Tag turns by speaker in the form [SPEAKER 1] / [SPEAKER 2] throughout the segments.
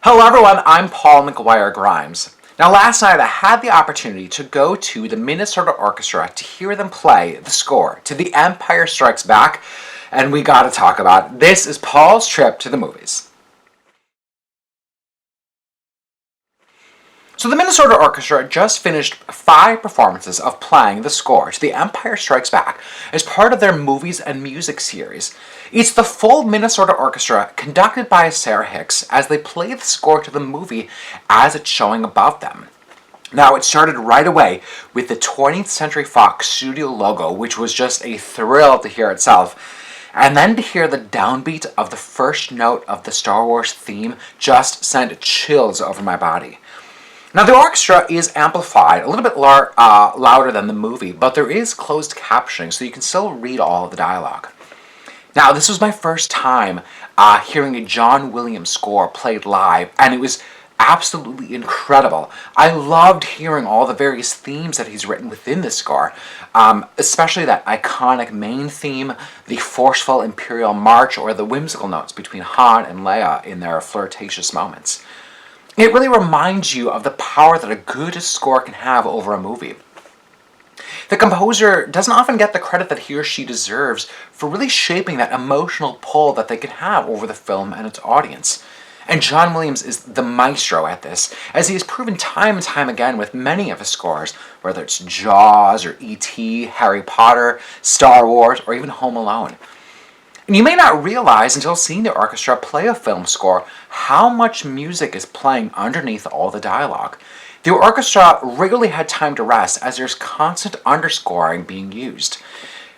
[SPEAKER 1] Hello everyone, I'm Paul McGuire Grimes. Now last night I had the opportunity to go to the Minnesota Orchestra to hear them play the score to The Empire Strikes Back, and we gotta talk about it. This is Paul's trip to the movies. So the Minnesota Orchestra just finished 5 performances of playing the score to The Empire Strikes Back as part of their Movies and Music series. It's the full Minnesota Orchestra conducted by Sarah Hicks as they play the score to the movie as it's showing above them. Now, it started right away with the 20th Century Fox studio logo, which was just a thrill to hear itself. And then to hear the downbeat of the first note of the Star Wars theme just sent chills over my body. Now, the orchestra is amplified a little bit louder than the movie, but there is closed captioning, so you can still read all of the dialogue. Now, this was my first time hearing a John Williams score played live, and it was absolutely incredible. I loved hearing all the various themes that he's written within this score, especially that iconic main theme, the forceful Imperial March, or the whimsical notes between Han and Leia in their flirtatious moments. It really reminds you of the power that a good score can have over a movie. The composer doesn't often get the credit that he or she deserves for really shaping that emotional pull that they can have over the film and its audience. And John Williams is the maestro at this, as he has proven time and time again with many of his scores, whether it's Jaws or E.T., Harry Potter, Star Wars, or even Home Alone. And you may not realize until seeing the orchestra play a film score how much music is playing underneath all the dialogue. The orchestra regularly had time to rest as there's constant underscoring being used.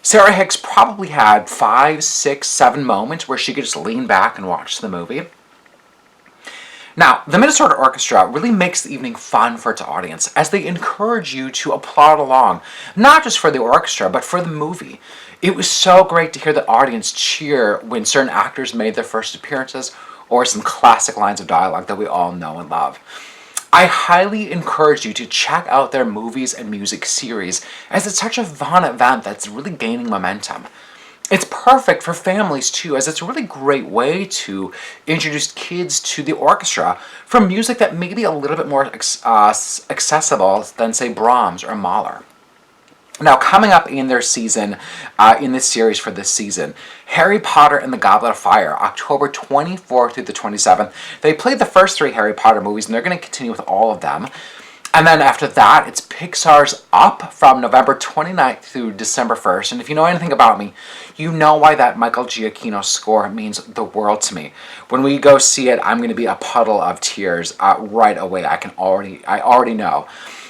[SPEAKER 1] Sarah Hicks probably had 5, 6, 7 moments where she could just lean back and watch the movie. Now, the Minnesota Orchestra really makes the evening fun for its audience as they encourage you to applaud along, not just for the orchestra, but for the movie. It was so great to hear the audience cheer when certain actors made their first appearances or some classic lines of dialogue that we all know and love. I highly encourage you to check out their Movies and Music series as it's such a fun event that's really gaining momentum. It's perfect for families too, as it's a really great way to introduce kids to the orchestra from music that may be a little bit more accessible than, say, Brahms or Mahler. Now, coming up in their season, in this series for this season, Harry Potter and the Goblet of Fire, October 24th through the 27th. They played the first 3 Harry Potter movies, and they're going to continue with all of them. And then after that, it's Pixar's Up from November 29th through December 1st. And if you know anything about me, you know why that Michael Giacchino score means the world to me. When we go see it, I'm going to be a puddle of tears right away. I already know.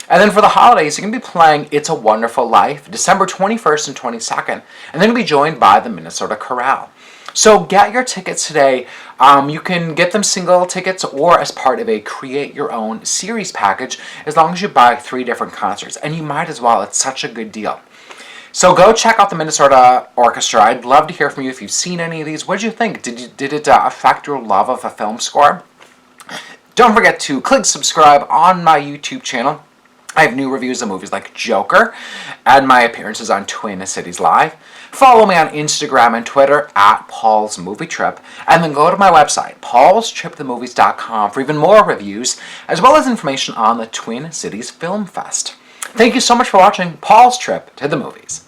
[SPEAKER 1] And then for the holidays, you're going to be playing It's a Wonderful Life, December 21st and 22nd. And then you'll be joined by the Minnesota Chorale. So get your tickets today. You can get them single tickets or as part of a Create Your Own series package as long as you buy 3 different concerts. And you might as well. It's such a good deal. So go check out the Minnesota Orchestra. I'd love to hear from you if you've seen any of these. What did you think? Did it affect your love of a film score? Don't forget to click subscribe on my YouTube channel. I have new reviews of movies like Joker and my appearances on Twin Cities Live. Follow me on Instagram and Twitter at PAULSMOVIETRIP, and then go to my website, paulstriptothemovies.com, for even more reviews, as well as information on the Twin Cities Film Fest. Thank you so much for watching Paul's Trip to the Movies.